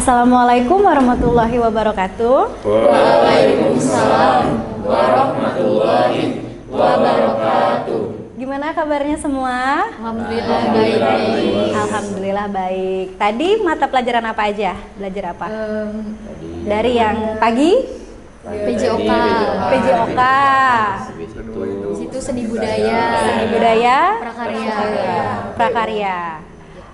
Assalamualaikum warahmatullahi wabarakatuh. Waalaikumsalam warahmatullahi wabarakatuh. Gimana kabarnya semua? Alhamdulillah baik. Alhamdulillah baik. Tadi mata pelajaran apa aja? Belajar apa? Dari yang pagi? PJOK. PJOK. Situ seni budaya. Seni budaya. Prakarya. Prakarya.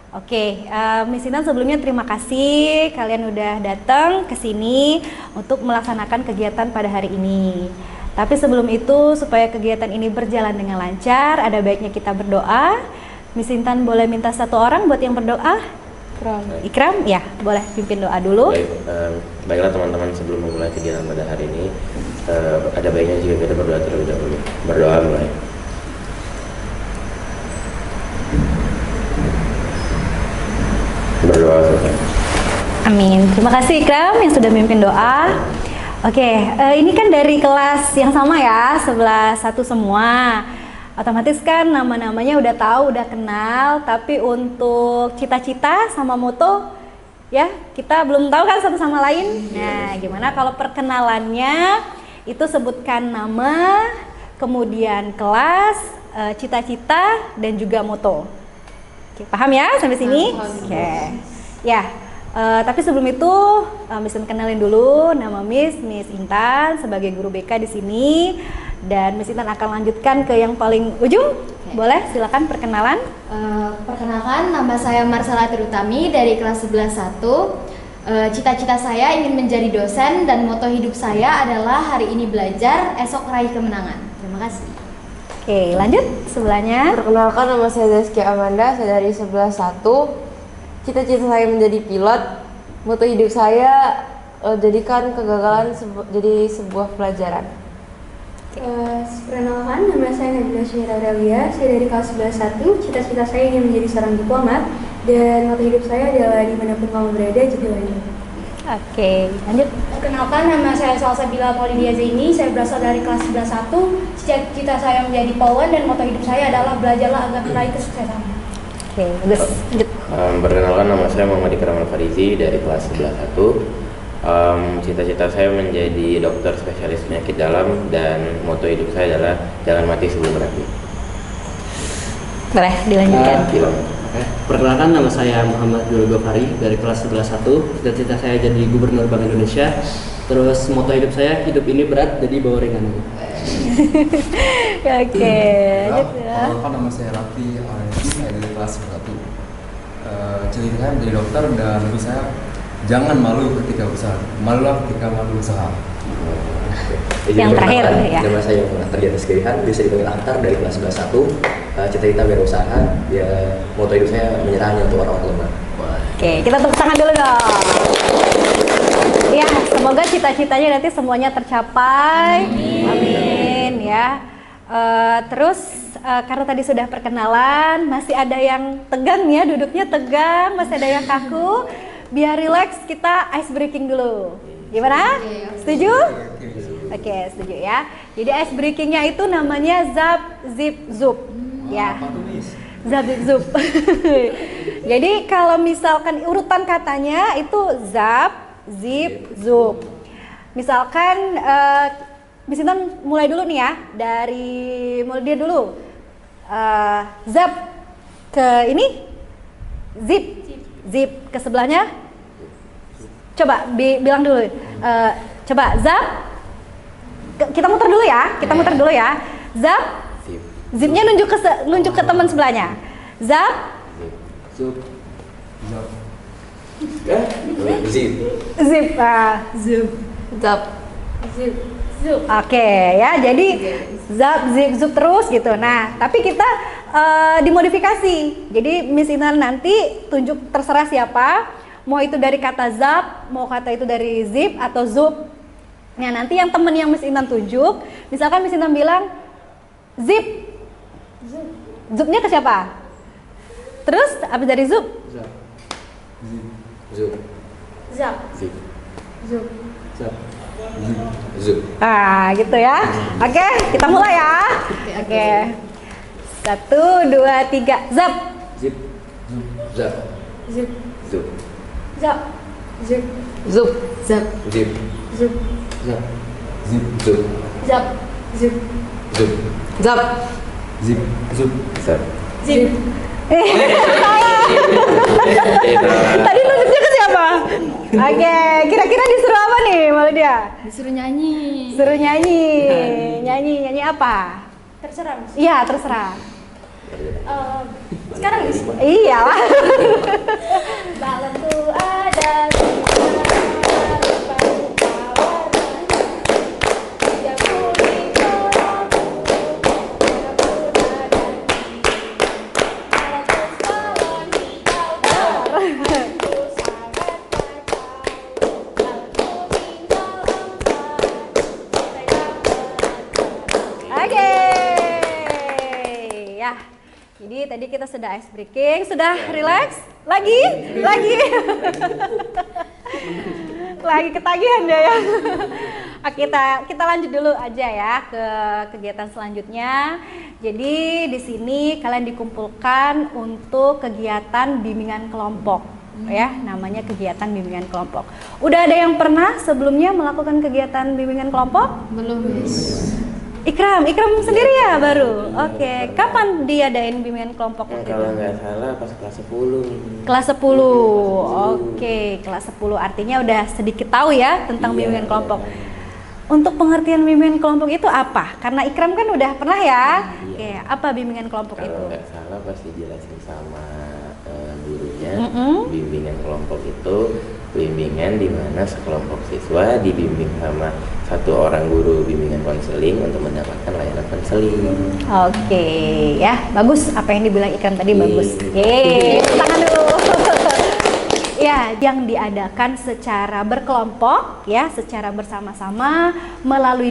Oke, Miss Intan sebelumnya terima kasih kalian udah datang ke sini untuk melaksanakan kegiatan pada hari ini. Tapi sebelum itu, supaya kegiatan ini berjalan dengan lancar, ada baiknya kita berdoa. Miss Intan boleh minta satu orang buat yang berdoa? Ikram, ya, boleh pimpin doa dulu. Baiklah teman-teman, sebelum memulai kegiatan pada hari ini, ada baiknya jika kita berdoa terlebih dahulu. Berdoa mulai. Berdoa selesai. Amin. Terima kasih Ikram yang sudah memimpin doa. Oke, ini kan dari kelas yang sama ya, 11-1 semua. Otomatis kan nama-namanya udah tahu, udah kenal. Tapi untuk cita-cita sama moto, ya kita belum tahu kan satu sama lain. Nah, gimana kalau perkenalannya itu sebutkan nama, kemudian kelas, cita-cita, dan juga moto. Oke, paham ya sampai sini? Oke. Ya, tapi sebelum itu Miss kenalin dulu nama Miss Intan sebagai guru BK di sini, dan Miss Intan akan lanjutkan ke yang paling ujung. Boleh, silakan perkenalan. Perkenalkan, nama saya Marsala Terutami dari kelas 11-1. Cita-cita saya ingin menjadi dosen dan moto hidup saya adalah hari ini belajar, esok raih kemenangan. Terima kasih. Oke, lanjut sebelahnya. Perkenalkan, nama saya Zaskia Amanda, saya dari 11-1. Cita-cita saya menjadi pilot. Moto hidup saya jadikan kegagalan jadi sebuah pelajaran. Perkenalkan, nama saya Nabila Syahira Aurelia, saya dari kelas 11-1. Cita-cita saya ingin menjadi seorang diplomat, dan moto hidup saya adalah dimanapun kamu berada, jadilah ini. Oke, lanjut. Perkenalkan, nama saya Salsabila Maulidia Zaini, saya berasal dari kelas 11-1. Cita-cita saya menjadi polwan dan moto hidup saya adalah belajarlah agar meraih kesuksesan. Oke, bagus. Lanjut. Perkenalkan, nama saya Muhammad Ikram Al-Farizi dari kelas 11-1. Cita-cita saya menjadi dokter spesialis penyakit dalam, dan moto hidup saya adalah jangan mati sebelum berakhir. Boleh dilanjutkan. Perkenalkan, nama saya Muhammad Dul Gofari dari kelas 11-1. Cita-cita saya jadi gubernur Bank Indonesia. Terus moto hidup saya, hidup ini berat jadi bawa ringan. Oke, lanjut ya. Perkenalkan, nama saya Raffi Alendri, saya dari kelas 11-1. Cita-cita saya menjadi dokter, dan menurut saya jangan malu ketika usaha, malulah ketika malu usaha. Yang terakhir ya. Nama saya Antar di atas Kirihan, bisa dipanggil Antar dari kelas 11-1. Cita-cita berusaha, ya moto hidup saya menyerah hanya untuk orang lemah. Oke, kita tepuk tangan dulu dong. Ya, semoga cita-citanya nanti semuanya tercapai. Amin ya. Terus karena tadi sudah perkenalan, masih ada yang tegang ya, duduknya tegang, masih ada yang kaku. Biar rileks, kita ice breaking dulu. Gimana? Setuju? Oke, setuju ya. Jadi ice breakingnya itu namanya zap, zip, zup. Ya. Zap, zip, zup. Jadi kalau misalkan urutan katanya itu zap, zip, zup. Misalkan Miss Intan mulai dulu nih ya, mulai dia dulu. Zap ke ini, zip, zip ke sebelahnya. Coba bilang dulu. Coba zap. Kita muter dulu ya. Zap. Zipnya nunjuk ke teman sebelahnya. Zap. Zup. Zip. Zup. Zap. Zip. Zup. Oke ya, jadi zap, zip, zup terus gitu. Nah, tapi kita dimodifikasi. Jadi Miss Intan nanti tunjuk terserah siapa. Mau itu dari kata zap, mau kata itu dari zip atau zup. Nah, nanti yang temen yang Miss Intan tunjuk, misalkan Miss Intan bilang zip. Zupnya ke siapa? Terus abis dari zup? Zup. Zap. Zip. Zup. Zap. Zup. Ah, gitu ya. Oke, kita mulai ya. Oke. 1, 2, 3, zap. Zip. Zap. Zip. Zup. Zap. Zup. Zup. Zap. Zip. Zup. Zap. Zip. Zup. Zap. Zup. Zup. Zap. Zip. Zup. Zap. Zip. Tadi nunjuknya ke siapa? Oke, kira-kira disuruh apa nih malu dia? Disuruh nyanyi. Suruh nyanyi. Nyanyi apa? Terserah, Miss. Iya, terserah. Sekarang, Miss. Iya lah. Balonku ada rupa-rupa warnanya. Yang kuning merahku, berguna dan balon hijau balonku sangat kacau. Balon kuning melompat, mereka Oke. Ya. Jadi tadi kita sudah ice breaking, sudah relax? Lagi? Lagi ketagihan dia ya. Oke, kita lanjut dulu aja ya ke kegiatan selanjutnya. Jadi di sini kalian dikumpulkan untuk kegiatan bimbingan kelompok ya, namanya kegiatan bimbingan kelompok. Udah ada yang pernah sebelumnya melakukan kegiatan bimbingan kelompok? Belum, Miss. Ikram sendiri ya baru. Oke, kapan diadain bimbingan kelompok waktu Kalau itu? nggak salah pas kelas 10 nih. Kelas 10. Oke, kelas 10 artinya udah sedikit tahu ya tentang Iya, bimbingan kelompok. iya. Untuk pengertian bimbingan kelompok itu apa? Karena Ikram kan udah pernah ya. Iya. Oke, apa bimbingan kelompok itu? Kalau nggak salah pasti jelasin sama gurunya. Mm-mm. Bimbingan kelompok itu bimbingan di mana sekelompok siswa dibimbing sama satu orang guru bimbingan konseling untuk mendapatkan layanan konseling. Oke, ya bagus. Apa yang dibilang Ikram tadi Yeay. bagus. Yeay, tepuk tangan dulu. Ya, yang diadakan secara berkelompok, ya, secara bersama-sama melalui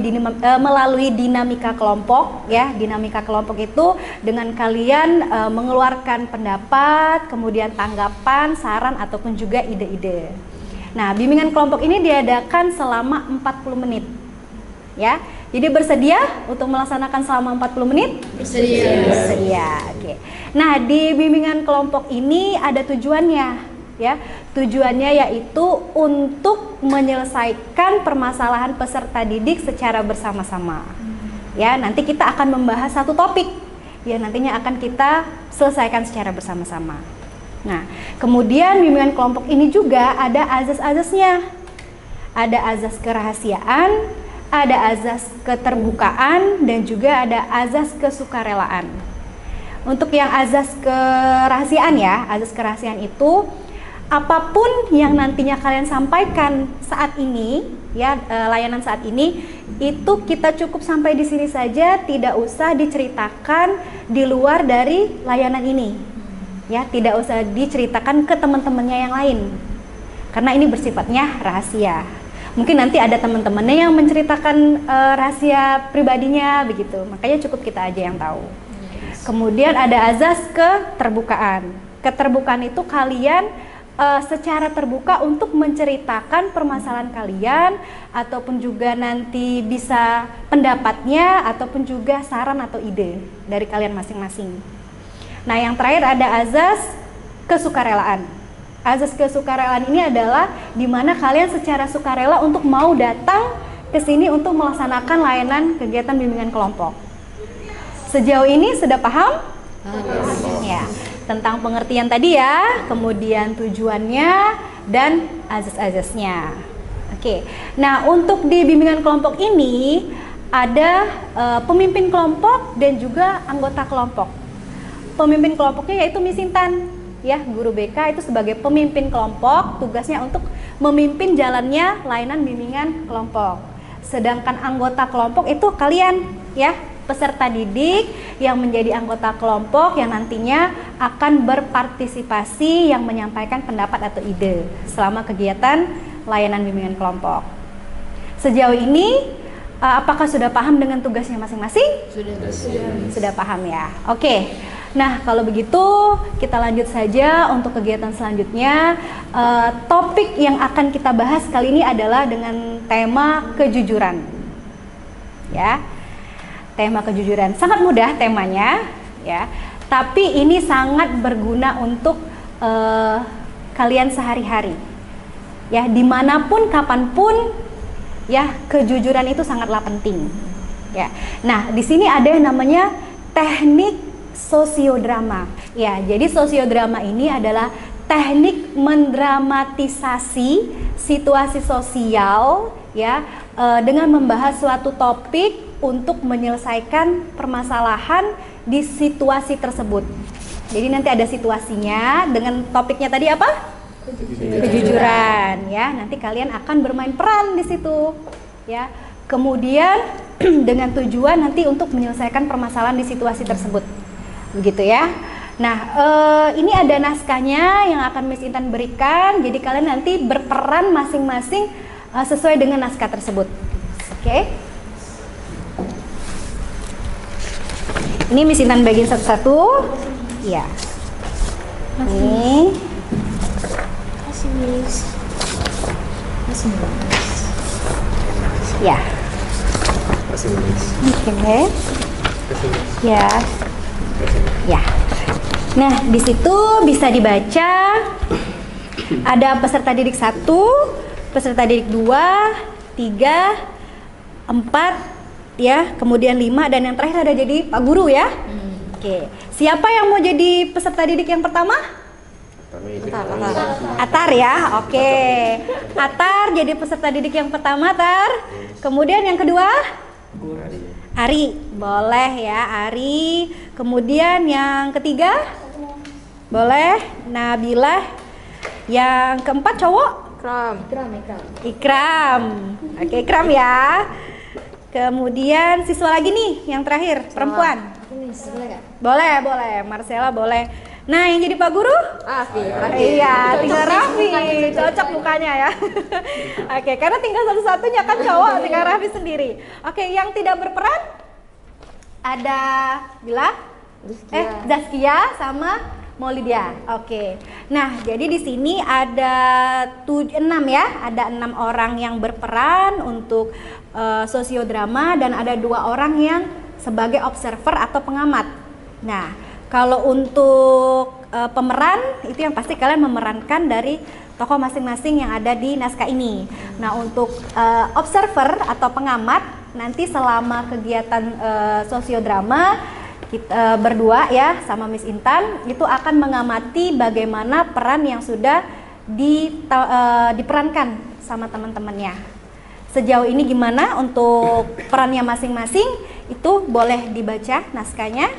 dinamika kelompok, ya. Dinamika kelompok itu dengan kalian mengeluarkan pendapat, kemudian tanggapan, saran ataupun juga ide-ide. Nah, bimbingan kelompok ini diadakan selama 40 menit. Ya. Jadi bersedia untuk melaksanakan selama 40 menit? Bersedia. Bersedia. Oke. Nah, di bimbingan kelompok ini ada tujuannya. Ya, tujuannya yaitu untuk menyelesaikan permasalahan peserta didik secara bersama-sama. Ya, nanti kita akan membahas satu topik. Ya, nantinya akan kita selesaikan secara bersama-sama. Nah, kemudian bimbingan kelompok ini juga ada azas-azasnya. Ada azas kerahasiaan, ada azas keterbukaan, dan juga ada azas kesukarelaan. Untuk yang azas kerahasiaan ya, azas kerahasiaan itu apapun yang nantinya kalian sampaikan saat ini, ya, layanan saat ini, itu kita cukup sampai di sini saja, tidak usah diceritakan di luar dari layanan ini, ya, tidak usah diceritakan ke teman-temannya yang lain, karena ini bersifatnya rahasia. Mungkin nanti ada teman-temannya yang menceritakan rahasia pribadinya, begitu, makanya cukup kita aja yang tahu. Kemudian ada azas keterbukaan. Keterbukaan itu kalian secara terbuka untuk menceritakan permasalahan kalian ataupun juga nanti bisa pendapatnya ataupun juga saran atau ide dari kalian masing-masing. Nah, yang terakhir ada azas kesukarelaan. Azas kesukarelaan ini adalah di mana kalian secara sukarela untuk mau datang ke sini untuk melaksanakan layanan kegiatan bimbingan kelompok. Sejauh ini sudah paham? Ya. Tentang pengertian tadi ya, kemudian tujuannya dan azas-azasnya. Oke. Nah, untuk di bimbingan kelompok ini ada pemimpin kelompok dan juga anggota kelompok. Pemimpin kelompoknya yaitu Miss Intan, ya, guru BK itu sebagai pemimpin kelompok, tugasnya untuk memimpin jalannya layanan bimbingan kelompok. Sedangkan anggota kelompok itu kalian, ya, peserta didik yang menjadi anggota kelompok yang nantinya akan berpartisipasi yang menyampaikan pendapat atau ide selama kegiatan layanan bimbingan kelompok. Sejauh ini apakah sudah paham dengan tugasnya masing-masing? Sudah paham ya. Oke. Nah, kalau begitu kita lanjut saja untuk kegiatan selanjutnya. Topik yang akan kita bahas kali ini adalah dengan tema kejujuran. Ya. Tema kejujuran sangat mudah temanya, ya. Tapi ini sangat berguna untuk kalian sehari-hari, Ya, dimanapun, kapanpun, ya kejujuran itu sangatlah penting. Ya, nah di sini ada yang namanya teknik sosiodrama. Ya, jadi sosiodrama ini adalah teknik mendramatisasi situasi sosial, ya, dengan membahas suatu topik untuk menyelesaikan permasalahan di situasi tersebut. Jadi nanti ada situasinya dengan topiknya tadi apa? Kejujuran, ya. Nanti kalian akan bermain peran di situ, ya. Kemudian dengan tujuan nanti untuk menyelesaikan permasalahan di situasi tersebut, begitu ya. Nah, ini ada naskahnya yang akan Miss Intan berikan. Jadi kalian nanti berperan masing-masing sesuai dengan naskah tersebut. Oke? Ini Miss Intan bagiin satu-satu. Ya. Ini. Ya. Oke. Ya. Ya. Nah, di situ bisa dibaca ada peserta didik 1, peserta didik 2, 3, 4, ya, kemudian 5, dan yang terakhir ada jadi Pak Guru ya. Oke. Siapa yang mau jadi peserta didik yang pertama? Atar ya, oke. Atar jadi peserta didik yang pertama, Atar. Kemudian yang kedua? Ari, boleh ya, Ari. Kemudian yang ketiga? Boleh, Nabila. Yang keempat cowok? Ikram. Oke, Ikram ya. Kemudian siswa lagi nih, yang terakhir, perempuan. Boleh, Marcella boleh. Nah, yang jadi Pak Guru? Raffi. Iya, tinggal Raffi. Cocok mukanya ya. Oke, karena tinggal satu-satunya kan cowok, tinggal Raffi sendiri. Oke, yang tidak berperan ada Bila, Zaskia sama Maulidia. Oke. Nah, jadi di sini ada 6 ya, ada 6 orang yang berperan untuk sosiodrama dan ada 2 orang yang sebagai observer atau pengamat. Nah, kalau untuk pemeran itu yang pasti kalian memerankan dari tokoh masing-masing yang ada di naskah ini. Nah, untuk observer atau pengamat nanti selama kegiatan sosiodrama kita berdua ya sama Miss Intan itu akan mengamati bagaimana peran yang sudah diperankan sama teman-temannya. Sejauh ini gimana untuk perannya masing-masing itu boleh dibaca naskahnya.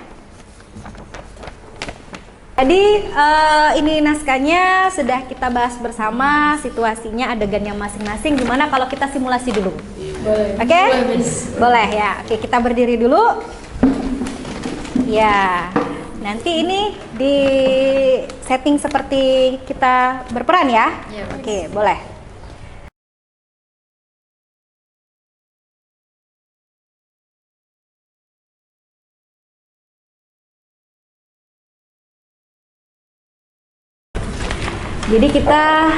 Jadi ini naskahnya sudah kita bahas bersama, situasinya, adegannya masing-masing. Gimana kalau kita simulasi dulu? Boleh. Oke? Boleh ya. Oke, kita berdiri dulu. Ya. Nanti ini di setting seperti kita berperan ya. Oke, boleh. Jadi kita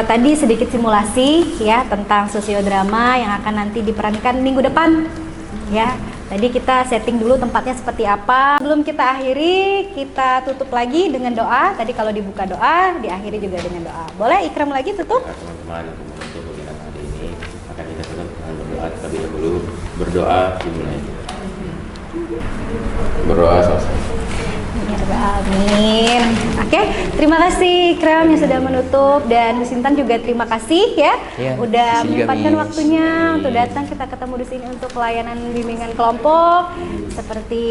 tadi sedikit simulasi ya tentang sosiodrama yang akan nanti diperankan minggu depan ya. Tadi kita setting dulu tempatnya seperti apa. Sebelum kita akhiri, kita tutup lagi dengan doa. Tadi kalau dibuka doa, diakhiri juga dengan doa. Boleh Ikram lagi tutup? Teman-teman, untuk kegiatan hari ini akan kita tutup dengan berdoa terlebih dahulu. Berdoa dimulai. Berdoa selesai. Amin. Oke, terima kasih Ikram yang sudah menutup dan Miss Intan juga terima kasih ya, udah menyempatkan waktunya untuk datang kita ketemu di sini untuk pelayanan bimbingan kelompok. Seperti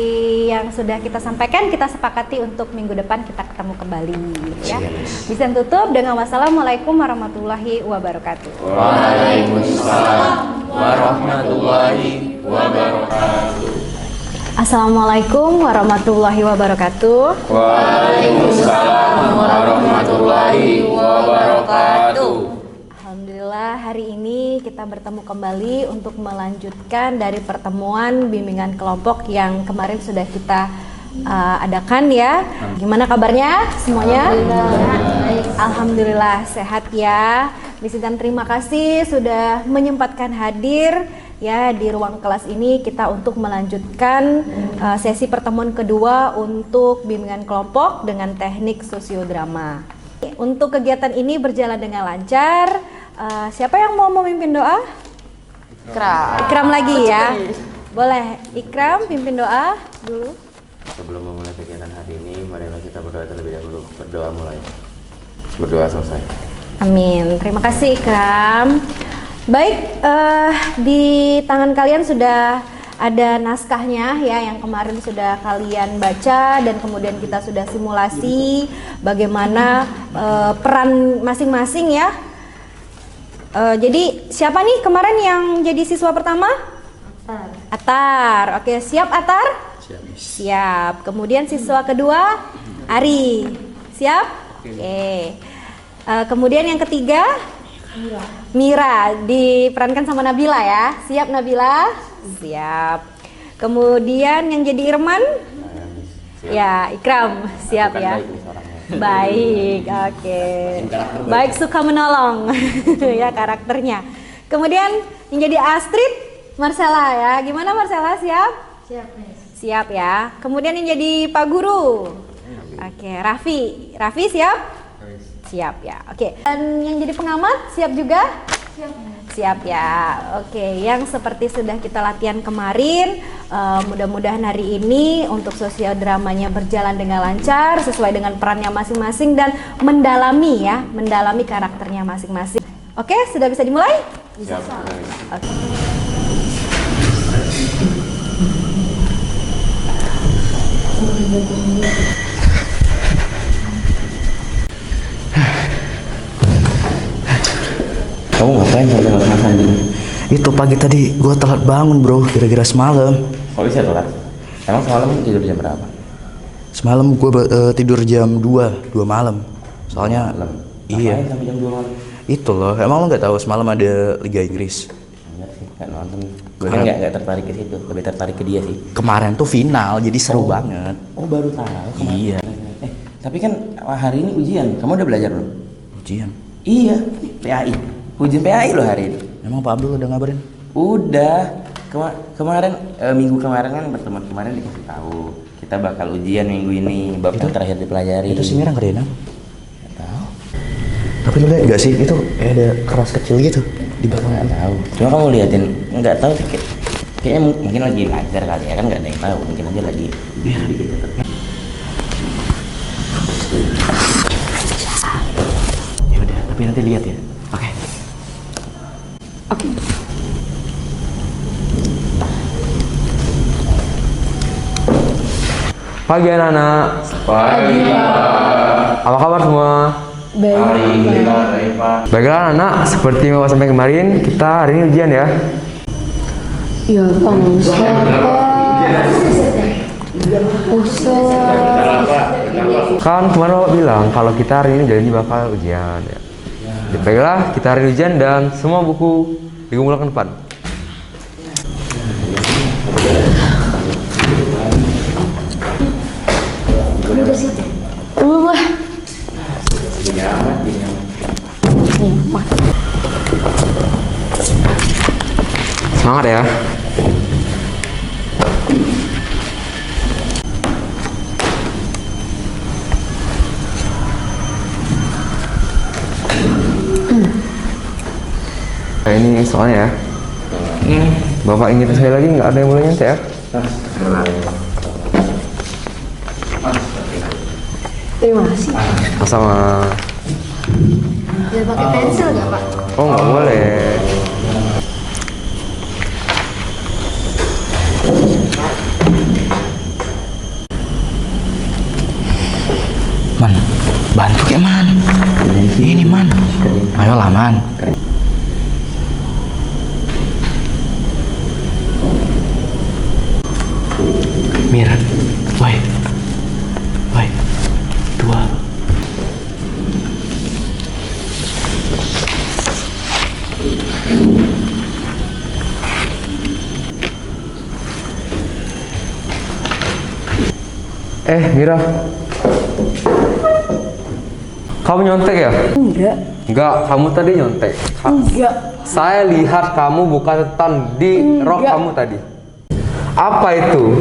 yang sudah kita sampaikan, kita sepakati untuk minggu depan kita ketemu kembali ya. Bisa tutup dengan wassalamualaikum warahmatullahi wabarakatuh. Waalaikumsalam warahmatullahi wabarakatuh. Assalamualaikum warahmatullahi wabarakatuh. Waalaikumsalam warahmatullahi wabarakatuh. Alhamdulillah hari ini kita bertemu kembali untuk melanjutkan dari pertemuan bimbingan kelompok yang kemarin sudah kita adakan ya. Gimana kabarnya semuanya? Alhamdulillah sehat ya. Miss Intan terima kasih sudah menyempatkan hadir ya di ruang kelas ini kita untuk melanjutkan sesi pertemuan kedua untuk bimbingan kelompok dengan teknik sosiodrama. Untuk kegiatan ini berjalan dengan lancar, Siapa yang mau memimpin doa? Ikram lagi ya. Boleh, Ikram pimpin doa dulu. Sebelum memulai kegiatan hari ini, marilah kita berdoa terlebih dahulu. Berdoa mulai. Berdoa selesai. Amin. Terima kasih Ikram. Baik, di tangan kalian sudah ada naskahnya ya, yang kemarin sudah kalian baca dan kemudian kita sudah simulasi bagaimana peran masing-masing ya. Jadi siapa nih kemarin yang jadi siswa pertama? Atar. Oke, siap Atar? Siap. Kemudian siswa kedua Ari. Siap? Oke. Kemudian yang ketiga Mira, diperankan sama Nabila ya. Siap Nabila? Siap. Kemudian yang jadi Irman? Ya, Ikram. Siap ya. Baik, oke. Baik, suka menolong ya karakternya. Kemudian yang jadi Astrid, Marcella ya. Gimana Marcella, siap? Siap, Miss. Siap ya. Kemudian yang jadi Pak Guru. Oke, Raffi. Raffi siap? Siap ya. Oke. Dan yang jadi pengamat siap juga? Siap, Miss. Siap ya. Oke, yang seperti sudah kita latihan kemarin, mudah-mudahan hari ini untuk sosial dramanya berjalan dengan lancar sesuai dengan perannya masing-masing dan mendalami ya, mendalami karakternya masing-masing. Oke, sudah bisa dimulai? Siap. Oke. Kamu ngapain sampai mas-masan gini? Itu pagi tadi gue telat bangun bro, kira-kira semalam. Kok bisa telat? Emang semalam tidur jam berapa? Semalam gue tidur jam 2 malam. Soalnya Malam. iya. Ngapain sampai jam 2 malam? Itu loh, emang lo nggak tahu semalam ada Liga Inggris? Enggak sih, nggak nonton. Gue kan nggak tertarik ke situ, lebih tertarik ke dia sih. Kemarin tuh final, jadi seru banget. Oh baru tahu. Iya. Tapi kan hari ini ujian. Kamu udah belajar belum? Ujian. Iya, PAI. Ujian PAI loh hari ini. Emang Pak Abdul udah ngabarin? Udah. Kemarin minggu kemarin kan pertemuan kemarin dikasih tahu kita bakal ujian minggu ini, bab yang terakhir dipelajari. Itu si Mira nggak ada? Nggak tahu. Tapi lo lihat gak sih itu ada keras kecil gitu di belakang? Nggak tahu. Cuma kamu liatin, nggak tahu sih. Kayaknya mungkin lagi belajar kali ya, kan nggak ada yang tahu. Mungkin aja lagi. Ya udah, tapi nanti lihat ya. Oke. Pagi anak-anak. Pagi Pak. Apa kabar semua? Baik. Baiklah anak, seperti yang Bapak sampaikan kemarin, kita hari ini ujian ya. Ya Pak Kan kemarin Bapak bilang kalau kita hari ini janji bakal ujian ya. Baiklah, kita hari ini ujian dan semua buku dikumpulkan depan. Semangat ya. Nah, ini soalnya ya. Bapak ingin sekali lagi nggak ada yang boleh nyantai ya. Terima kasih. Sama. Boleh pakai pensil nggak Pak? Oh nggak boleh. Man, bantu kayak Man. Ini Man. Ayolah Man. Mir, woi, 2. Mira, kamu nyontek ya? Enggak, kamu tadi nyontek. Enggak. Saya lihat kamu buka catatan di rok kamu tadi. Apa itu?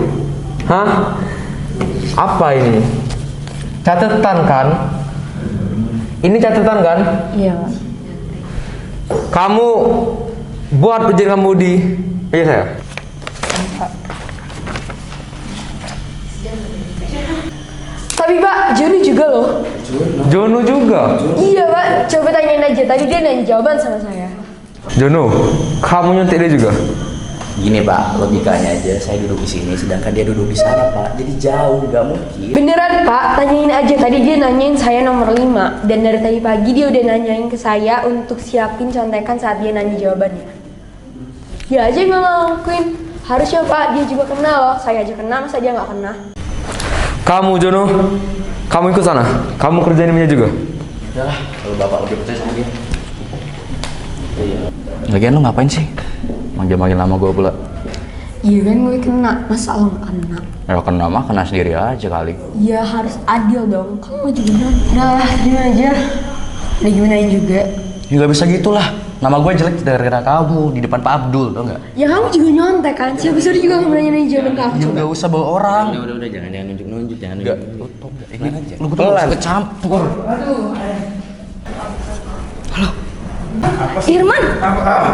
Hah? Apa ini? Catatan kan? Ini catatan kan? Iya. Kamu buat ujian kamu di meja saya. Tapi Pak, Jono juga loh. Jono juga? Iya Pak, coba tanyain aja. Tadi dia nanya jawaban sama saya. Jono, kamu nyontek dia juga? Gini Pak, logikanya aja saya duduk di sini sedangkan dia duduk di sana Pak. Jadi jauh, nggak mungkin. Beneran Pak, tanyain aja. Tadi dia nanyain saya nomor 5. Dan dari tadi pagi dia udah nanyain ke saya untuk siapin contekan saat dia nanya jawabannya. Dia aja yang ngelakuin. Harusnya Pak, dia juga kena loh. Saya aja kena, masa dia nggak kena? Kamu Jono, kamu ikut sana. Kamu kerjain meja juga. Udah lah, kalau Bapak lebih percaya sama dia. Lagian lu ngapain sih? Manggil-manggil nama gue pula. Iya kan gue kena, masa lo nggak kena? Ya kena mah kena sendiri aja kali. Ya harus adil dong, kamu juga nonton. Udah, gimana aja. Udah gimanain juga. Ya nggak bisa gitulah. Nama gue jelek gara-gara kamu di depan Pak Abdul, tau nggak? Ya kamu juga nyontek kan? Siapa suruh juga kamu nanya jawaban kamu? Ya nggak usah bawa orang. Udah jangan nunjuk-nunjuk, jangan Nggak. nunjuk. Ini aja. Lu tuh nggak usah kecampur. Irman,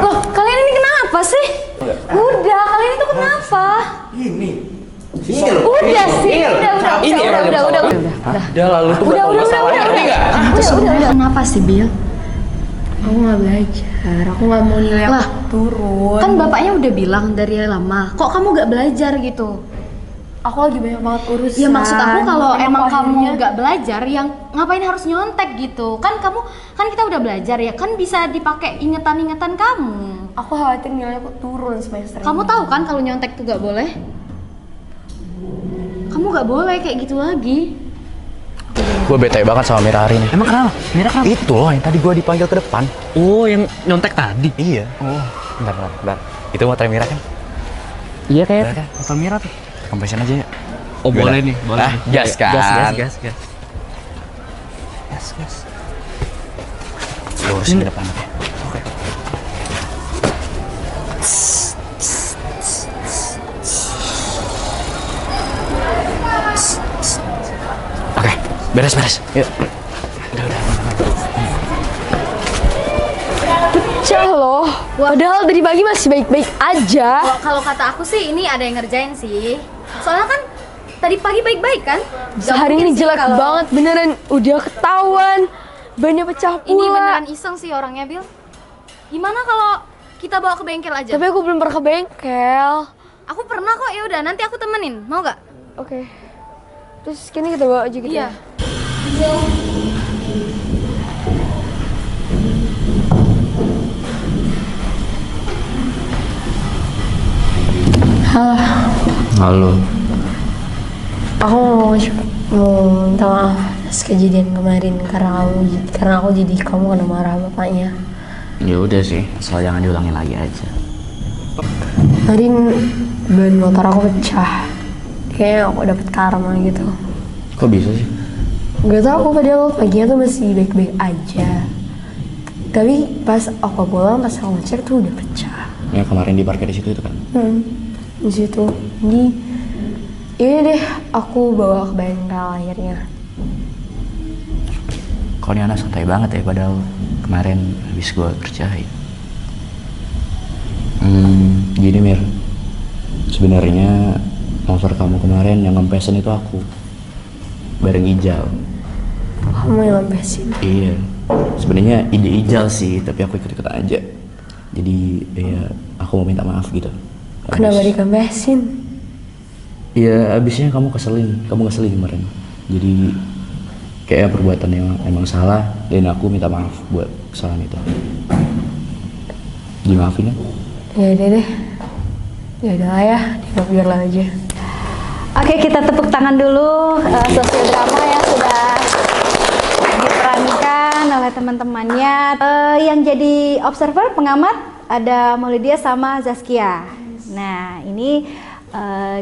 loh kalian ini kenapa sih? Udah, kalian itu kenapa? Ini Udah sih, udah. Udah lalu tuh nggak tahu masalahnya, ngerti nggak? Udah. Kenapa sih, Bil? Aku nggak belajar, aku nggak mau nilai aku turun. Kan bapaknya udah bilang dari lama, kok kamu gak belajar gitu? Aku lagi banyak banget urusan. Ya maksud aku kalau emang akhirnya- kamu gak belajar, yang ngapain harus nyontek gitu? Kan kita udah belajar ya, kan bisa dipakai ingetan-ingetan kamu. Aku khawatir nilai aku turun semester ini. Kamu tahu kan kalau nyontek tuh gak boleh? Kamu gak boleh kayak gitu lagi. Gue bete banget sama Mira hari ini. Emang kenapa? Mira kenapa? Itu loh yang tadi gue dipanggil ke depan. Oh, yang nyontek tadi? Iya. Oh, Bentar. Itu motor Mira kan? iya kayak motor Mira tuh. Kempesin aja ya. Oh, Gimana? boleh nih, boleh. Ah, gas kan? Gas. Gas. Lurusin ke depan ya. Oke. Oke, beres. Yuk. Udah. Pecah loh. Padahal dari pagi masih baik-baik aja. Kalau kata aku sih ini ada yang ngerjain sih. Soalnya kan tadi pagi baik-baik kan? Gak Hari mungkin ini sih jelek kalau- banget, beneran udah ketahuan. Bannya pecah pula. Ini beneran iseng sih orangnya, Bil. Gimana kalau kita bawa ke bengkel aja? Tapi aku belum pernah ke bengkel. Aku pernah kok, ya udah nanti aku temenin. Mau gak? Oke. Terus kini kita bawa aja gitu Iya. ya? Halo. Aku mau minta maaf atas kejadian kemarin karena aku jadi kamu kena marah bapaknya. Ya udah sih, asal jangan diulangin lagi aja. Kemarin ban motor aku pecah. Kayaknya aku dapet karma gitu. Kok bisa sih? Gak tau, aku padahal paginya tuh masih baik-baik aja. Tapi pas aku pulang, pas aku ngecek tuh udah pecah. Yang kemarin diparkir di situ itu kan? Di situ. Jadi ini deh aku bawa ke bengkel akhirnya. Kok ini anak santai banget ya, padahal kemarin habis gue kerjain. Gini Mir, sebenarnya motor kamu kemarin yang ngempesin itu aku, bareng Ijal. Kamu yang ngempesin? Iya, sebenarnya ide Ijal sih, tapi aku ikut-ikut aja. Jadi ya aku mau minta maaf gitu. Kenapa dikempesin? Ya abisnya kamu ngeselin kemarin. Jadi kayak perbuatan yang emang salah dan aku minta maaf buat kesalahan itu. Dimaafin ya? Ya udah deh. Ya udah lah ya, biarlah aja. Oke, kita tepuk tangan dulu sosial drama yang sudah diperankan oleh teman-temannya. Yang jadi observer, pengamat ada Maulidia sama Zaskia. Nah, ini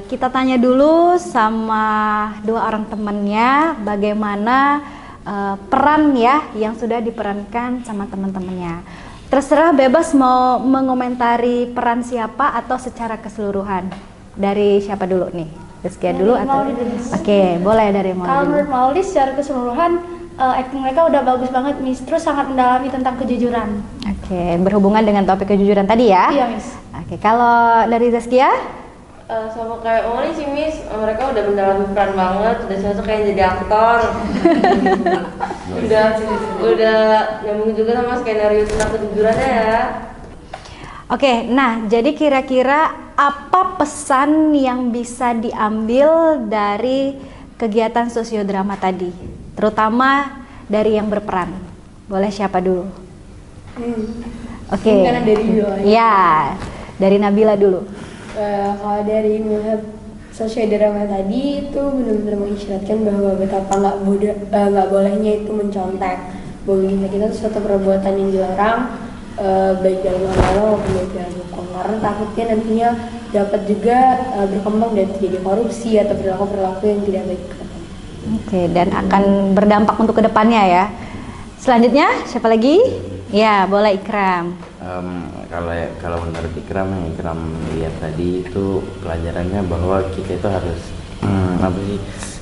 kita tanya dulu sama dua orang temannya bagaimana peran ya yang sudah diperankan sama teman-temannya. Terserah bebas mau mengomentari peran siapa atau secara keseluruhan. Dari siapa dulu nih? Zaskia dulu atau? Oke, boleh dari Maulid. Kalau menurut Maulid secara keseluruhan acting mereka udah bagus banget, Miss. Terus sangat mendalami tentang kejujuran. Oke, berhubungan dengan topik kejujuran tadi ya? Iya, Miss. Oke, kalau dari Zaskia? Sama kayak Oli sih Miss, mereka udah mendalami peran banget, udah cocok kayak jadi aktor. udah nyambung juga sama skenario tentang kejujurannya ya. Oke, nah jadi kira-kira apa pesan yang bisa diambil dari kegiatan sosiodrama tadi? Terutama dari yang berperan. Boleh siapa dulu? Oke. Karena dari dulu aja. Ya, dari Nabila dulu. Kalau dari melihat sosiodrama tadi itu benar-benar mengisyaratkan bahwa betapa nggak bolehnya itu mencontek. Bahwa kita itu suatu perbuatan yang dilarang, baik dalam agama maupun baik dalam hukum, karena takutnya nantinya dapat juga berkembang dan terjadi korupsi atau perilaku-perilaku yang tidak baik. Oke, dan akan berdampak untuk kedepannya ya. Selanjutnya siapa lagi? Ya, boleh Ikram. Kalau menurut Ikram lihat tadi itu pelajarannya bahwa kita itu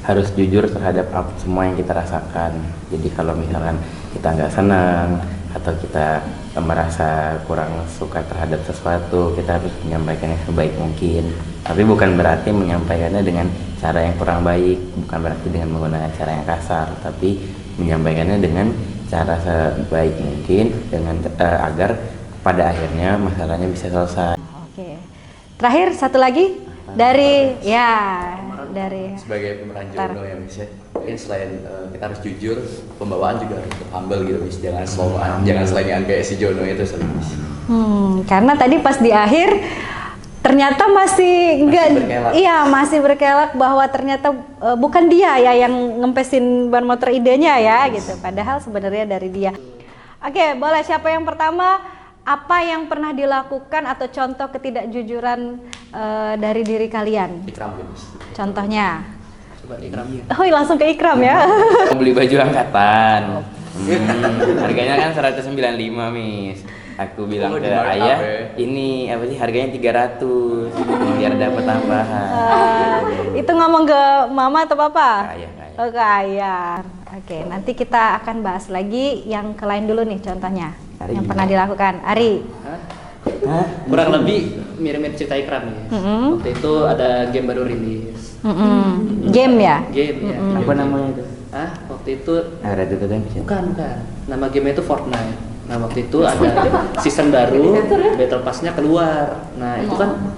harus jujur terhadap semua yang kita rasakan. Jadi kalau misalkan kita nggak senang atau kita merasa kurang suka terhadap sesuatu, kita harus menyampaikannya sebaik mungkin. Tapi bukan berarti menyampaikannya dengan cara yang kurang baik, bukan berarti dengan menggunakan cara yang kasar, tapi menyampaikannya dengan cara sebaik mungkin dengan agar pada akhirnya masalahnya bisa selesai. Oke. Terakhir satu lagi dari sebagai pemeran Jono ya Miss ya. Mungkin selain kita harus jujur, pembawaan juga harus humble gitu Miss. Jangan selengean kayak si Jono itu Miss. Karena tadi pas di akhir ternyata masih berkelak bahwa ternyata bukan dia ya yang ngempesin ban motor idenya ya gitu. Padahal sebenarnya dari dia. Oke, boleh siapa yang pertama? Apa yang pernah dilakukan atau contoh ketidakjujuran dari diri kalian? Ikram Miss. Contohnya? Coba Ikram. Oh, langsung ke Ikram ya. Beli baju angkatan. Harganya kan 195 Miss. Aku bilang ke ayah, ini apa sih harganya 300 biar dapat tambahan. Itu ngomong ke mama atau papa? Ke ayah. Oh, ke ayah. Oke, nanti kita akan bahas lagi yang ke lain dulu nih contohnya. Yang pernah dilakukan. Ari. Kurang lebih mirip-mirip cerita Ikram ya. Waktu itu ada game baru rilis. Game ya? Game ya. Apa namanya itu? Waktu itu bukan. Nama game itu Fortnite. Nah waktu itu ada season baru, battle pass-nya keluar. Nah itu kan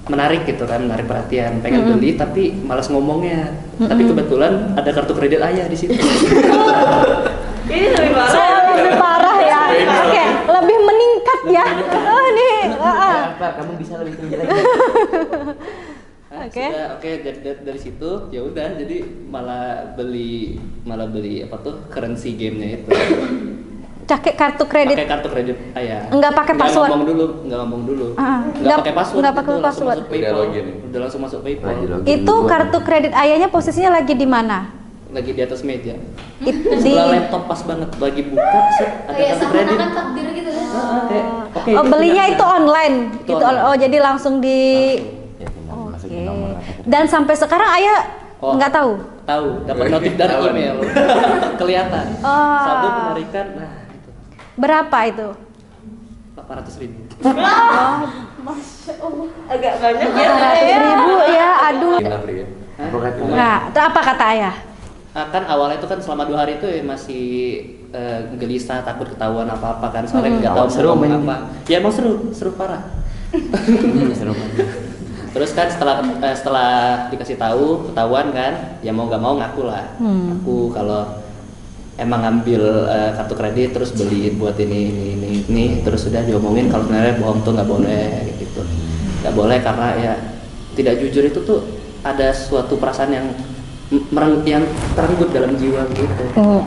menarik gitu kan, menarik perhatian. Pengen beli tapi malas ngomongnya. Tapi kebetulan ada kartu kredit ayah di situ. Ini lebih parah. Lebih parah ya. Oke, lebih meningkat ya. Oh ini. Kamu bisa lebih tinggi lagi. Oke, dari situ ya udah jadi malah beli apa tuh currency gamenya itu. Pakai kartu kredit. Pakai kartu kredit ayah. Enggak pakai password. Enggak ngomong dulu. Enggak pakai password. Enggak pakai password. Udah langsung masuk PayPal. Itu kartu kredit ayahnya posisinya lagi di mana? Lagi di atas meja. Di sebelah laptop pas banget bagi buka ada kartu kredit. Takdir gitu kan. Oh, belinya itu online. Oh, jadi langsung di Oke. Dan sampai sekarang ayah nggak tahu? Tahu, dapat notif dari email. Kelihatan. Saldo penarikan. Nah, berapa itu? 800.000. Masya Allah. Agak banyak ya. 800.000 ya, aduh. Nah, itu apa kata ayah? Kan awalnya itu kan selama 2 hari itu ya masih gelisah, takut ketahuan apa-apa kan, soalnya nggak tahu seru apa. Ya emang seru parah. Seru. Terus kan setelah dikasih tahu ketahuan kan, ya mau nggak mau ngaku lah. Aku kalau emang ngambil kartu kredit terus beli buat ini terus sudah diomongin kalau sebenarnya bohong tuh nggak boleh gitu. Nggak boleh karena ya tidak jujur itu tuh ada suatu perasaan yang terenggut dalam jiwa gitu.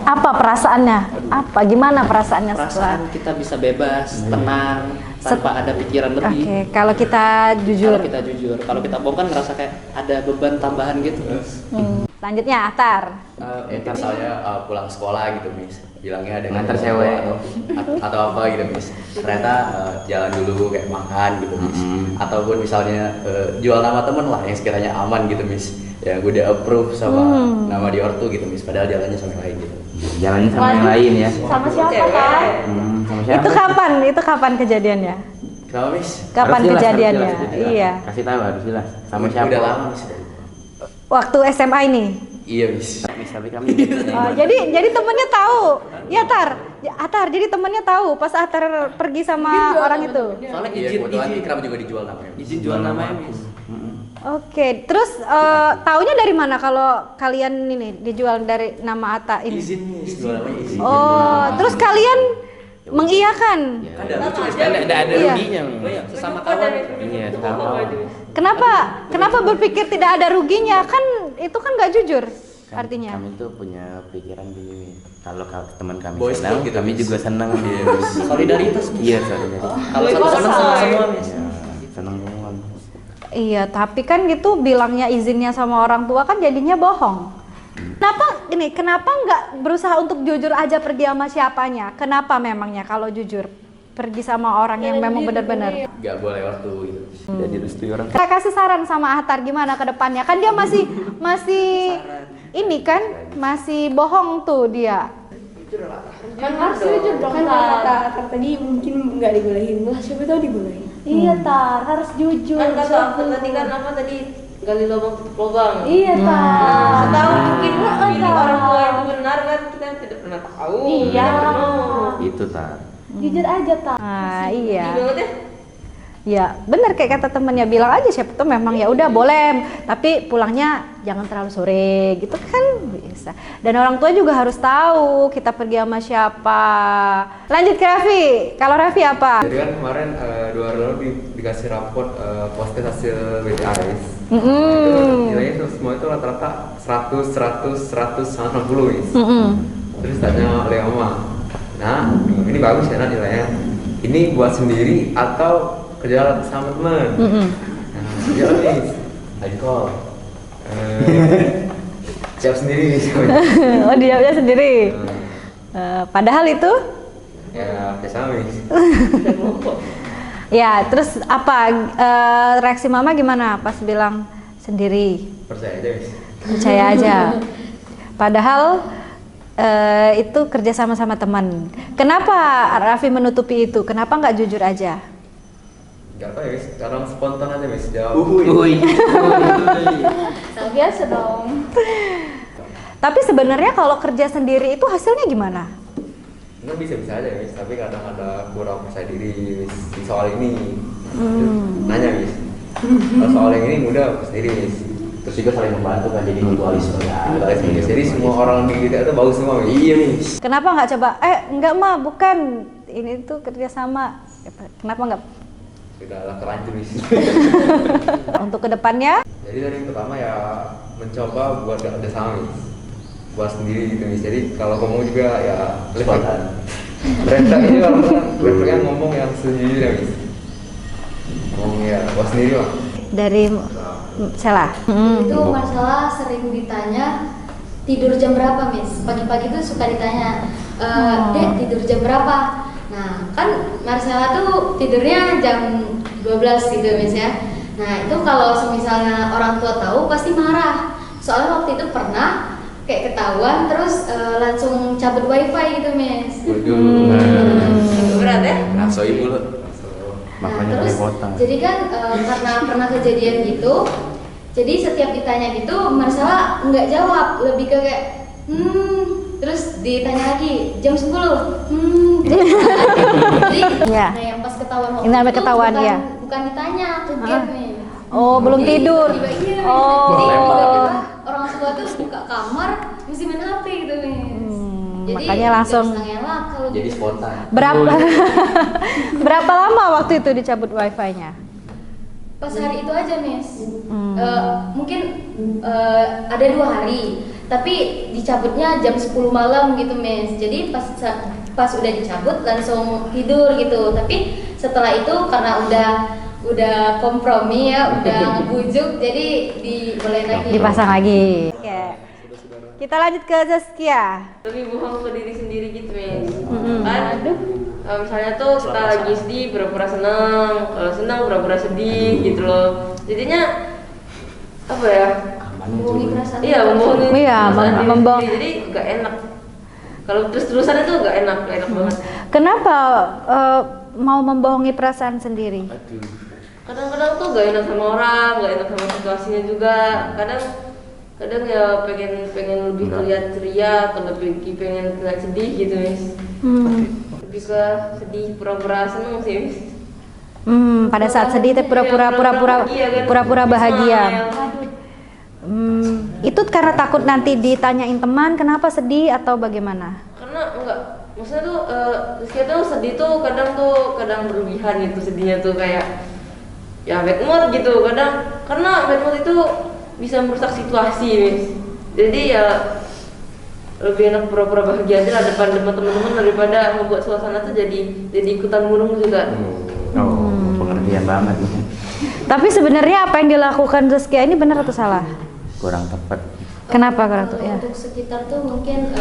Apa perasaannya? Apa gimana perasaannya perasaan setelah kita bisa bebas, tenang, tanpa ada pikiran lebih. Oke, kalau kita jujur. Kalau kita bohong kan ngerasa kayak ada beban tambahan gitu. Selanjutnya Atar. Misalnya pulang sekolah gitu Miss, bilangnya ada nganter cewek atau apa gitu Miss. Ternyata jalan dulu kayak makan gitu Miss. Ataupun misalnya jual nama temen lah yang sekiranya aman gitu Miss. Yang udah approve sama nama di ortu gitu Miss, padahal jalannya sama yang lain gitu. Jalannya sama yang lain ya. Sama siapa kan? Sama siapa? Itu kapan kejadiannya? Kenapa, Miss? Kapan Harus jelas, kejadiannya? harus jelas. Iya. Kasih tahu harus jelas. Sama siapa? Udah lama, Miss. Waktu SMA ini. Iya, Miss. Miss, tapi kami Oh, jadi temennya tahu. Ya Atar, jadi temennya tahu pas Atar pergi sama orang itu. Soalnya Iya, kebetulan Ikram juga dijual namanya. izin jual namanya, Miss. Oke, terus taunya dari mana kalau kalian ini dijual dari nama Ata ini? Izin, Miss. Jual namanya izin. Oh, terus kalian mengiyakan? Ada lucu, Miss. Ada Iya. ruginya. Iya, sesama kawan. Iya, sama. Kenapa berpikir tidak ada ruginya? Kan itu kan nggak jujur artinya. Kami tuh punya pikiran gini, kalau teman kami Boys senang, club gitu, kami Miss. juga senang. Solidaritas. Iya, solidaritas. Kalau satu senang sama semua, Miss. Iya, senang semua. Iya, tapi kan gitu bilangnya izinnya sama orang tua kan jadinya bohong. Kenapa nggak berusaha untuk jujur aja pergi sama siapanya? Kenapa memangnya kalau jujur pergi sama orang yang memang benar-benar? Gak boleh waktu gitu. Jadi direstui orang. Saya kasih saran sama Atar gimana ke depannya? Kan dia masih ini kan masih bohong tuh dia. Kan harus jujur dong. Kan kata tadi mungkin nggak dibolehin lah, siapa tahu dibolehin. Iya Tar, harus jujur. Kan kata tadi kan apa tadi gali lubang tutup lubang. Iya Tar. Tahu mungkin ini orang tua itu benar kan kita tidak pernah tahu. Iya. Itu tak. Jujur aja Tar. Ah iya. Gimana deh? Ya benar kayak kata temennya, bilang aja siapa tuh memang ya udah boleh, tapi pulangnya jangan terlalu sore gitu kan bisa. Dan orang tua juga harus tahu kita pergi sama siapa. Lanjut ke Raffi. Kalau Raffi apa? Jadi kan kemarin 2 hari lalu dikasih raport posted hasil BTS. Itu nilainya tuh semua itu rata-rata 100, 160 Miss. Terus tanya oleh Oma, nah ini bagus ya nah nilainya. Ini buat sendiri atau kerja sama teman? Nah, dia Miss, Aiko siap sendiri Miss. Oh dia sendiri. Padahal itu? Ya kerja sama Miss. Ya, terus apa reaksi mama gimana pas bilang sendiri? Percaya aja Miss. Percaya aja. Padahal itu kerja sama teman. Kenapa Raffi menutupi itu? Kenapa nggak jujur aja? Gak tau ya Miss, sekarang spontan aja Miss jawab. Biasa dong. Tapi sebenarnya kalau kerja sendiri itu hasilnya gimana? Enggak bisa-bisa aja Miss, tapi kadang ada kurang percaya diri Miss di soal ini. Nanya Miss, kalau soal yang ini mudah sendiri Miss. Terus juga saling membantu kan, jadi mutualisme ya. Mutualisme. Jadi semua orang di kita itu bagus semua Miss. Iya Miss. Kenapa nggak coba? Enggak mah, bukan. Ini tuh kerja sama. Kenapa nggak? Udah terlanjur Miss. Untuk kedepannya? Jadi dari yang pertama ya mencoba buat gak kerja sama Miss. Buat sendiri gitu Miss. Jadi kalau ngomong juga ya Spontan. Mereka ini orang ngomong yang sejujurnya Miss. Ngomong ya buat sendiri Bang. Dari Sela. Itu masalah sering ditanya tidur jam berapa Miss? Pagi-pagi tuh suka ditanya, Dek tidur jam berapa? Nah kan Marcella tuh tidurnya jam 12 gitu Miss ya. Nah itu kalau misalnya orang tua tahu pasti marah. Soalnya waktu itu pernah kayak ketahuan terus langsung cabut wifi gitu Miss. Berat ya? Langsung ibu lo. Makanya terus belepotan. jadi kan karena pernah kejadian gitu, jadi setiap ditanya gitu Marcella nggak jawab, lebih ke kayak terus ditanya lagi jam 10 jadi Ya. nah yang pas ketahuan waktu Ini namanya itu ketahuan, bukan, ya. bukan ditanya kaget nih. Oh, belum Jadi, tidur. tiba-tiba iya, Oh. jadi tiba-tiba orang tua tuh buka kamar mesti main HP gitu nih. Jadi makanya langsung nggak bisa ngelak kalau Jadi gitu. spontan. berapa lama waktu itu dicabut wifi-nya? Pas hari itu aja Miss. Mungkin ada 2 hari, tapi dicabutnya jam 10 malam gitu Miss. Jadi pas udah dicabut langsung tidur gitu. Tapi setelah itu karena udah kompromi ya, udah ngebujuk, jadi dibolehin lagi. Dipasang lagi. Oke. Kita lanjut ke Zaskia. Lebih bohong ke diri sendiri gitu Miss. Kan misalnya tuh kita lagi sedih pura-pura senang, kalau senang pura-pura sedih gitu loh. Jadinya apa ya? Membohongi perasaan. Iya, membohongi Iya, perasaan diri membohong. sendiri, jadi gak enak. Kalau terus-terusan itu nggak enak banget. Kenapa mau membohongi perasaan sendiri? Kadang-kadang tuh nggak enak sama orang, nggak enak sama situasinya juga. Kadang ya pengen lebih terlihat ceria atau lebih pengen terlihat sedih gitu Miss. Lebih ke sedih pura-pura seneng sih Miss. Pada saat sedih itu pura-pura bahagia. Itu karena takut nanti ditanyain teman kenapa sedih atau bagaimana? Karena enggak, maksudnya tuh Rizky tuh sedih tuh kadang berlebihan gitu sedihnya tuh kayak ya bad mood gitu karena bad mood itu bisa merusak situasi Miss. Jadi ya lebih enak pura-pura bahagia aja lah depan teman-teman daripada membuat suasana tuh jadi ikutan murung juga. Pengertian banget nih. Tapi sebenarnya apa yang dilakukan Zaskia ini benar atau salah? Kurang tepat. Kenapa kurang tepat? Ya. Untuk sekitar tuh mungkin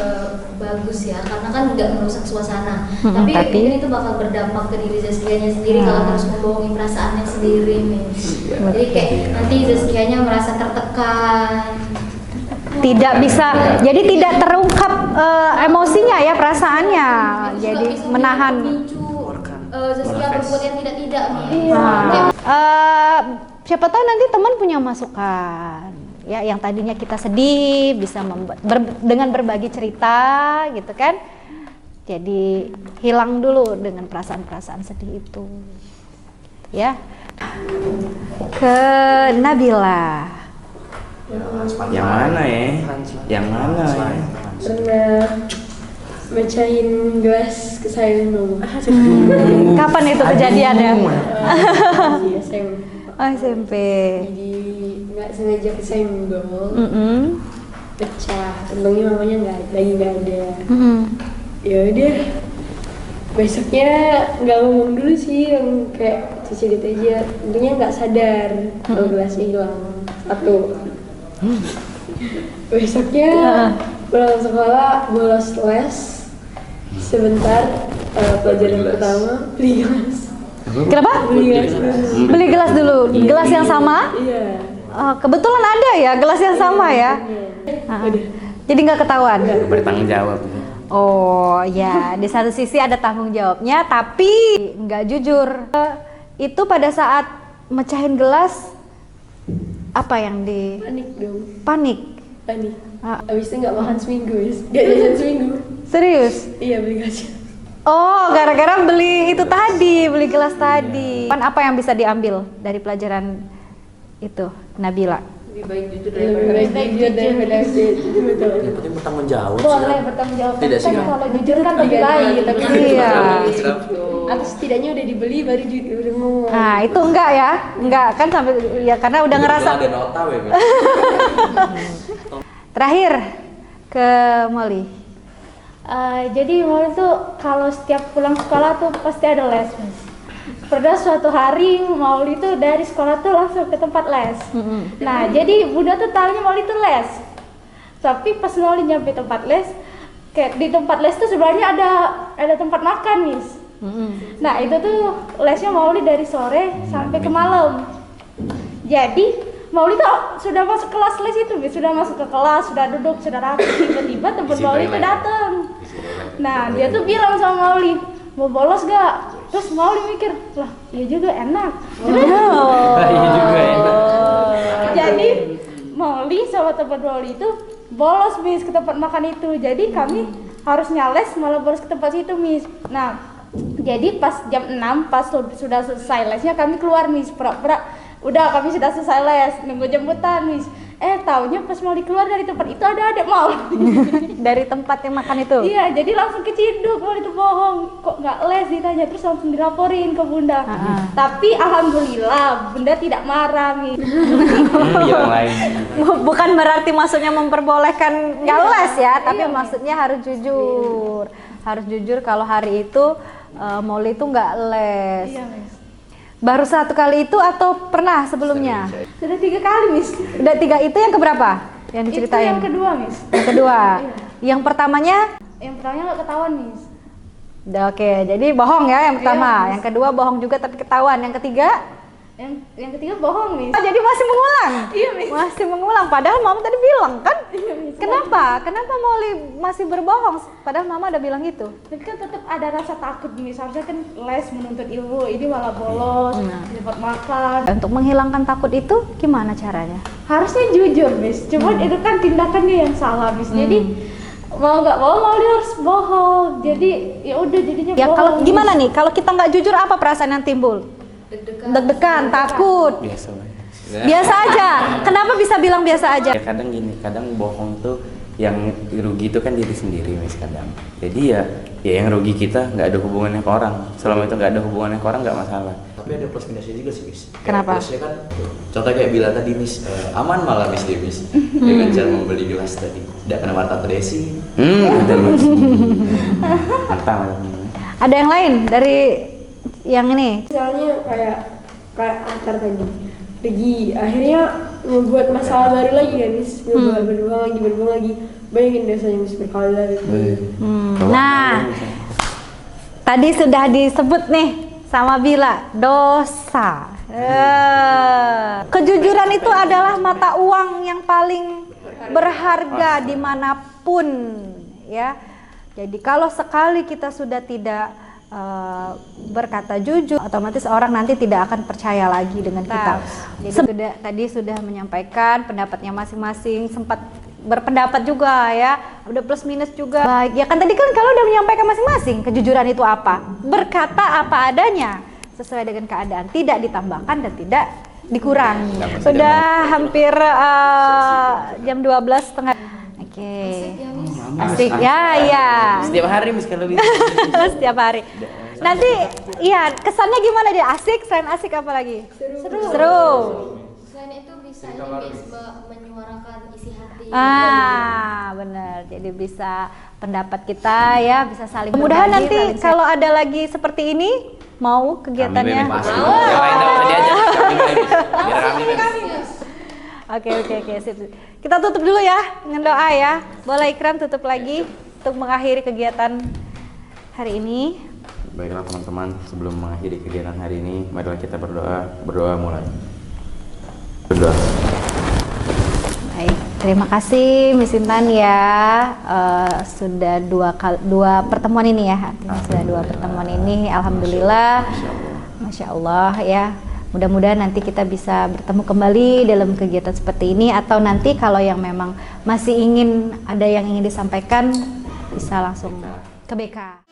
bagus ya, karena kan nggak merusak suasana. Tapi mungkin itu bakal berdampak ke diri Zaskianya sendiri kalau terus membohongi perasaannya sendiri, Miss. Jadi kayak nanti Zaskianya merasa tertekan. Tidak bisa, jadi tidak terungkap emosinya ya, perasaannya. Jadi menahan. Zaskia berbuat yang tidak nih. Siapa tahu nanti teman punya masukan. Ya, yang tadinya kita sedih bisa dengan berbagi cerita gitu kan. Jadi hilang dulu dengan perasaan-perasaan sedih itu. Ya. Ke Nabila. Yang mana ya? Yang mana ya? Pernah mecahin gelas kesayangan mama. Kapan itu kejadiannya? SMP. Jadi nggak sengaja kesenggol. Pecah. Untungnya mamanya lagi nggak ada. Ya udah. Besoknya nggak ngomong dulu sih, yang kayak cuci aja. Untungnya nggak sadar kalau gelasnya hilang. Satu. Besoknya pulang sekolah bolos les sebentar, pelajaran pertama beli gelas. Kenapa? Beli gelas dulu. Gelas yang sama? Iya. Kebetulan ada ya gelas yang sama ya. Jadi nggak ketahuan. Bertanggung jawab. Oh ya, di satu sisi ada tanggung jawabnya, tapi nggak jujur. Itu pada saat mecahin gelas apa yang di? Panik dong. Panik. Abis itu nggak makan seminggu, nggak jajan seminggu. Serius? Iya, beli gacha. Oh, gara-gara beli itu tadi, beli gelas tadi. Apa yang bisa diambil dari pelajaran itu, Nabila? Lebih baik jujur daripada yang penting bertanggung jawab. Boleh bertanggung jawab. Tidak sih, Kalau jujur kan lebih baik. Tapi iya. Atau setidaknya udah dibeli baru udah ngomong. Nah, itu enggak ya? Enggak kan sampai ya karena udah ngerasa. Ada nota ya. Terakhir ke Molly. Jadi Molly tuh kalau setiap pulang sekolah tuh pasti ada les, Mas. Pernah suatu hari Molly tuh dari sekolah tuh langsung ke tempat les. Nah, jadi Bunda tuh tahunya Molly tuh les. Tapi pas Molly nyampe tempat les, kayak di tempat les tuh sebenarnya ada tempat makan, Miss. Nah, itu tuh lesnya Molly dari sore sampai ke malam. Jadi Molly tuh sudah masuk kelas les itu, sudah masuk ke kelas, sudah duduk, sudah rapi, tiba-tiba teman Molly tuh datang. Nah, dia tuh bilang sama Molly, mau bolos gak? Terus Molly mikir, lah iya juga enak. Iya juga enak. Jadi Molly sama teman Molly itu bolos, Miss, ke tempat makan itu. Jadi kami harus nyales malah bolos ke tempat itu, Miss. Nah, jadi pas jam 6 pas sudah selesai lesnya kami keluar, Miss, pura-pura udah kami sudah selesai les, nunggu jemputan, Miss. Taunya pas mau keluar dari tempat itu ada adik mau dari tempat yang makan itu. Iya, jadi langsung keciduk, mau itu bohong, kok nggak les ditanya, terus langsung dilaporin ke Bunda. Tapi alhamdulillah Bunda tidak marah, Miss. Yang lain. Bukan berarti maksudnya memperbolehkan nggak les ya, tapi maksudnya harus jujur. Harus jujur kalau hari itu Molly itu nggak les. Iya, Miss. Baru satu kali itu atau pernah sebelumnya? Sudah 3 kali, Miss. Udah 3 itu yang keberapa? Yang diceritain? Itu yang kedua, Miss. Yang kedua. Yang pertamanya? Yang pertamanya nggak ketahuan, Miss. Oke, jadi bohong ya yang pertama. Yang kedua bohong juga tapi ketahuan. Yang ketiga? Yang ketiga bohong, Miss. Jadi masih mengulang? Iya, Miss. masih mengulang padahal mama tadi bilang kan. Kenapa Molly masih berbohong padahal mama udah bilang gitu? Tapi kan tetap ada rasa takut nih, seharusnya kan les menuntut ilmu, ini malah bolos, dapat makan. Untuk menghilangkan takut itu gimana caranya? Harusnya jujur, Miss. Cuman itu kan tindakannya yang salah, Miss. Jadi mau nggak mau dia harus bohong. Jadi ya udah jadinya Ya bohong. kalau gimana nih? Kalau kita nggak jujur apa perasaan yang timbul? Deg-degan, takut. Biasa aja. Kenapa bisa bilang biasa aja? Ya kadang gini, kadang bohong tuh yang rugi itu kan diri sendiri Miss kadang. Jadi ya yang rugi kita nggak ada hubungannya ke orang. Selama itu nggak ada hubungannya ke orang nggak masalah. Tapi ada plus minusnya juga sih, Miss. Kenapa? Plusnya kan, contoh kayak Bila tadi, Miss, aman malah Miss dia, Miss. Dengan cara membeli gelas tadi. Tidak kena mata Tante Desi. Betul Miss. Mantap. Ada yang lain dari yang ini? Misalnya kayak Atar tadi pergi, akhirnya membuat masalah baru lagi kan, Miss. Berubah lagi. Bayangin dosanya Miss berkali lagi. Nah, tadi sudah disebut nih sama Bila, dosa. Kejujuran itu adalah mata uang yang paling berharga dimanapun, ya. Jadi kalau sekali kita sudah tidak berkata jujur, otomatis orang nanti tidak akan percaya lagi dengan kita. Jadi tadi sudah menyampaikan pendapatnya masing-masing, sempat berpendapat juga ya, udah plus minus juga. Baik, ya kan tadi kan kalau udah menyampaikan masing-masing, kejujuran itu apa? Berkata apa adanya, sesuai dengan keadaan, tidak ditambahkan dan tidak dikurangi. Sudah hampir jam 12:30. Oke. Asik ya. Setiap hari Miss kalau bisa. Setiap hari. Nanti iya, kesannya gimana dia? Asik, selain asik apa lagi? Seru. Selain itu bisa menyuarakan isi hati. Benar. Jadi bisa pendapat kita ya, bisa saling mudah-mudahan nanti kalau ada lagi seperti ini mau kegiatannya. Oke, sip. Kita tutup dulu ya dengan doa ya. Boleh Ikram tutup lagi untuk mengakhiri kegiatan hari ini. Baiklah teman-teman, sebelum mengakhiri kegiatan hari ini, marilah kita berdoa. Berdoa mulai. Berdoa. Baik, terima kasih Miss Intan ya. Sudah dua pertemuan ini ya. Artinya sudah 2 pertemuan ini, alhamdulillah. Masya Allah ya. Mudah-mudahan nanti kita bisa bertemu kembali dalam kegiatan seperti ini, atau nanti kalau yang memang masih ada yang ingin disampaikan bisa langsung ke BK.